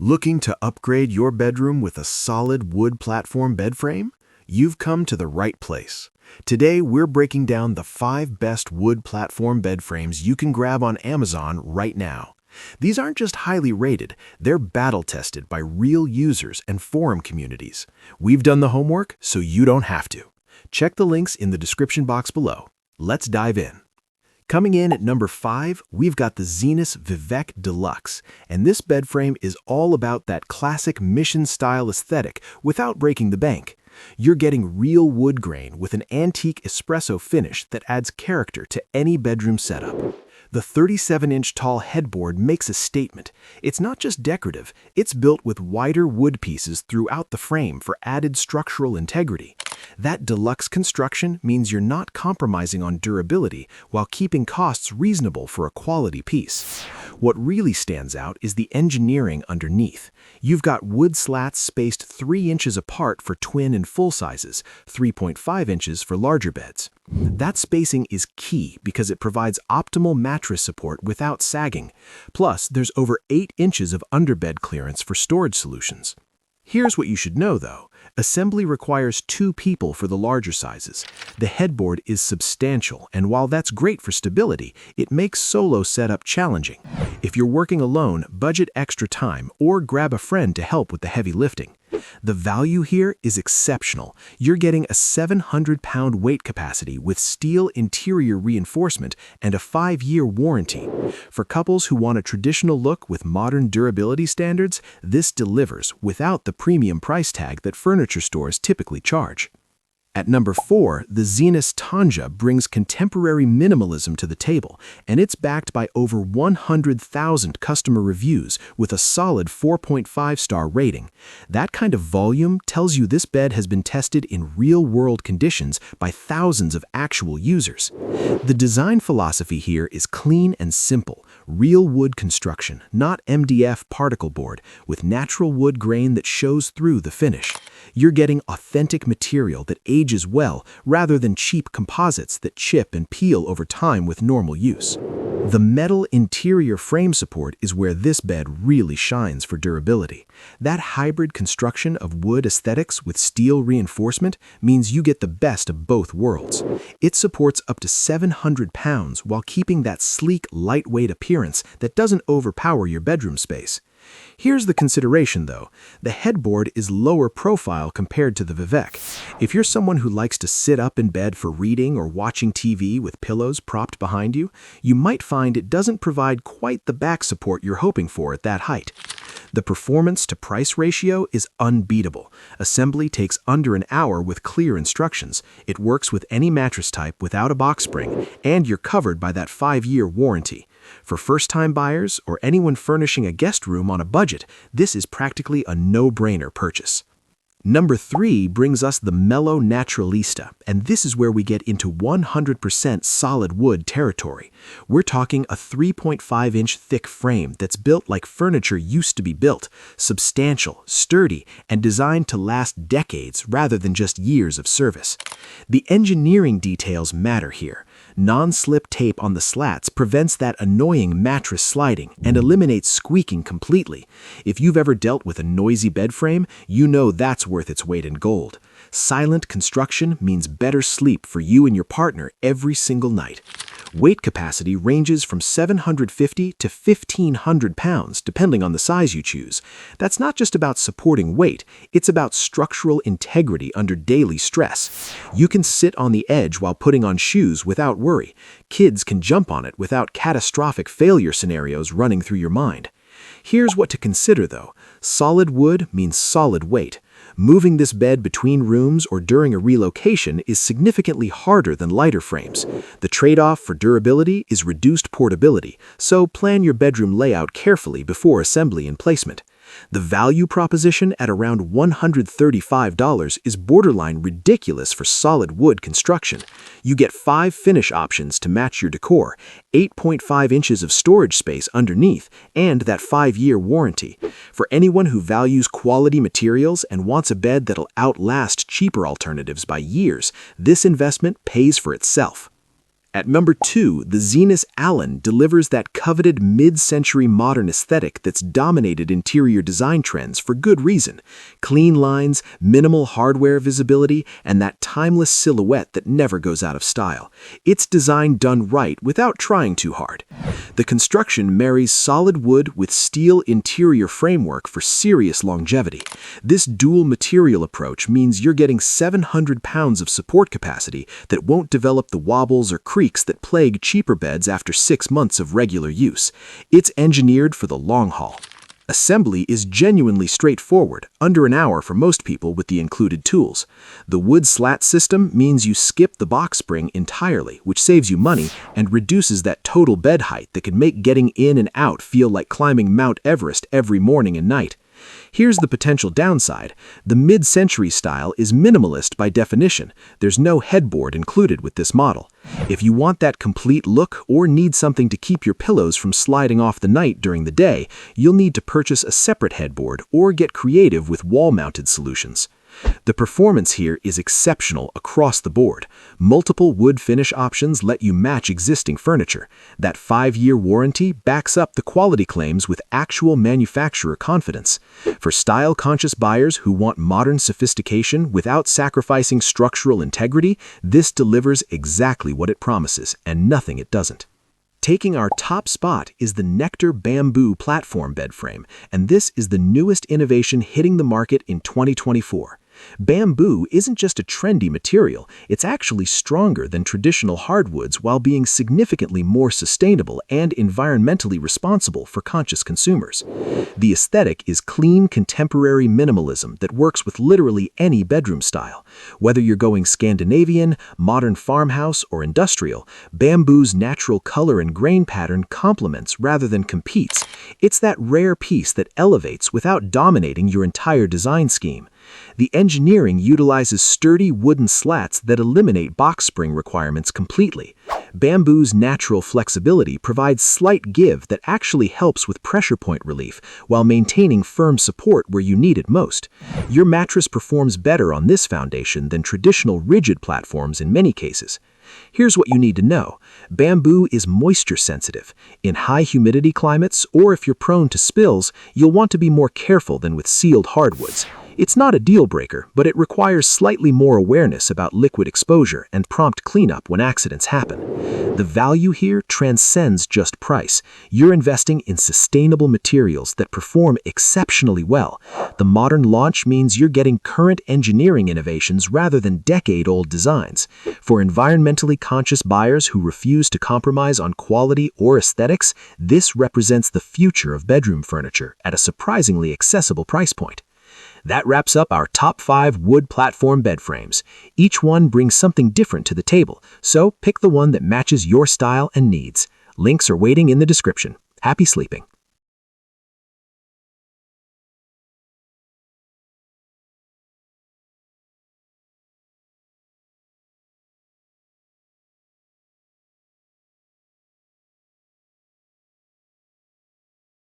Looking to upgrade your bedroom with a solid wood platform bed frame? You've come to the right place. Today, we're breaking down the 5 best wood platform bed frames you can grab on Amazon right now. These aren't just highly rated, they're battle-tested by real users and forum communities. We've done the homework, so you don't have to. Check the links in the description box below. Let's dive in. Coming in at number 5, we've got the Zinus Vivek Deluxe, and this bed frame is all about that classic mission-style aesthetic without breaking the bank. You're getting real wood grain with an antique espresso finish that adds character to any bedroom setup. The 37-inch tall headboard makes a statement. It's not just decorative, it's built with wider wood pieces throughout the frame for added structural integrity. That deluxe construction means you're not compromising on durability while keeping costs reasonable for a quality piece. What really stands out is the engineering underneath. You've got wood slats spaced 3 inches apart for twin and full sizes, 3.5 inches for larger beds. That spacing is key because it provides optimal mattress support without sagging. Plus, there's over 8 inches of underbed clearance for storage solutions. Here's what you should know, though. Assembly requires 2 people for the larger sizes. The headboard is substantial, and while that's great for stability, it makes solo setup challenging. If you're working alone, budget extra time or grab a friend to help with the heavy lifting. The value here is exceptional. You're getting a 700-pound weight capacity with steel interior reinforcement and a 5-year warranty. For couples who want a traditional look with modern durability standards, this delivers without the premium price tag that furniture stores typically charge. At number 4, the Zinus Tonja brings contemporary minimalism to the table, and it's backed by over 100,000 customer reviews with a solid 4.5-star rating. That kind of volume tells you this bed has been tested in real-world conditions by thousands of actual users. The design philosophy here is clean and simple, real wood construction, not MDF particle board, with natural wood grain that shows through the finish. You're getting authentic material that ages well rather than cheap composites that chip and peel over time with normal use. The metal interior frame support is where this bed really shines for durability. That hybrid construction of wood aesthetics with steel reinforcement means you get the best of both worlds. It supports up to 700 pounds while keeping that sleek, lightweight appearance that doesn't overpower your bedroom space. Here's the consideration, though. The headboard is lower profile compared to the Vivek. If you're someone who likes to sit up in bed for reading or watching TV with pillows propped behind you, you might find it doesn't provide quite the back support you're hoping for at that height. The performance-to-price ratio is unbeatable. Assembly takes under an hour with clear instructions. It works with any mattress type without a box spring, and you're covered by that 5-year warranty. For first-time buyers or anyone furnishing a guest room on a budget, this is practically a no-brainer purchase. Number 3 brings us the Mellow Naturalista, and this is where we get into 100% solid wood territory. We're talking a 3.5-inch thick frame that's built like furniture used to be built, substantial, sturdy, and designed to last decades rather than just years of service. The engineering details matter here. Non-slip tape on the slats prevents that annoying mattress sliding and eliminates squeaking completely. If you've ever dealt with a noisy bed frame, you know that's worth its weight in gold. Silent construction means better sleep for you and your partner every single night. Weight capacity ranges from 750 to 1,500 pounds, depending on the size you choose. That's not just about supporting weight, it's about structural integrity under daily stress. You can sit on the edge while putting on shoes without worry. Kids can jump on it without catastrophic failure scenarios running through your mind. Here's what to consider, though. Solid wood means solid weight. Moving this bed between rooms or during a relocation is significantly harder than lighter frames. The trade-off for durability is reduced portability, so plan your bedroom layout carefully before assembly and placement. The value proposition at around $135 is borderline ridiculous for solid wood construction. You get 5 finish options to match your decor, 8.5 inches of storage space underneath, and that 5-year warranty. For anyone who values quality materials and wants a bed that'll outlast cheaper alternatives by years, this investment pays for itself. At number 2, the Zinus Allen delivers that coveted mid-century modern aesthetic that's dominated interior design trends for good reason. Clean lines, minimal hardware visibility, and that timeless silhouette that never goes out of style. It's design done right without trying too hard. The construction marries solid wood with steel interior framework for serious longevity. This dual material approach means you're getting 700 pounds of support capacity that won't develop the wobbles or creaks that plague cheaper beds after 6 months of regular use. It's engineered for the long haul. Assembly is genuinely straightforward, under an hour for most people with the included tools. The wood slat system means you skip the box spring entirely, which saves you money and reduces that total bed height that can make getting in and out feel like climbing Mount Everest every morning and night. Here's the potential downside. The mid-century style is minimalist by definition. There's no headboard included with this model. If you want that complete look or need something to keep your pillows from sliding off the night during the day, you'll need to purchase a separate headboard or get creative with wall-mounted solutions. The performance here is exceptional across the board. Multiple wood finish options let you match existing furniture. That 5-year warranty backs up the quality claims with actual manufacturer confidence. For style-conscious buyers who want modern sophistication without sacrificing structural integrity, this delivers exactly what it promises and nothing it doesn't. Taking our top spot is the Nectar bamboo platform bed frame, and this is the newest innovation hitting the market in 2024. Bamboo isn't just a trendy material, it's actually stronger than traditional hardwoods while being significantly more sustainable and environmentally responsible for conscious consumers. The aesthetic is clean, contemporary minimalism that works with literally any bedroom style. Whether you're going Scandinavian, modern farmhouse, or industrial, bamboo's natural color and grain pattern complements rather than competes. It's that rare piece that elevates without dominating your entire design scheme. The engineering utilizes sturdy wooden slats that eliminate box spring requirements completely. Bamboo's natural flexibility provides slight give that actually helps with pressure point relief while maintaining firm support where you need it most. Your mattress performs better on this foundation than traditional rigid platforms in many cases. Here's what you need to know. Bamboo is moisture sensitive. In high humidity climates, or if you're prone to spills, you'll want to be more careful than with sealed hardwoods. It's not a deal breaker, but it requires slightly more awareness about liquid exposure and prompt cleanup when accidents happen. The value here transcends just price. You're investing in sustainable materials that perform exceptionally well. The modern launch means you're getting current engineering innovations rather than decade-old designs. For environmentally conscious buyers who refuse to compromise on quality or aesthetics, this represents the future of bedroom furniture at a surprisingly accessible price point. That wraps up our top 5 wood platform bed frames. Each one brings something different to the table, so pick the one that matches your style and needs. Links are waiting in the description. Happy sleeping.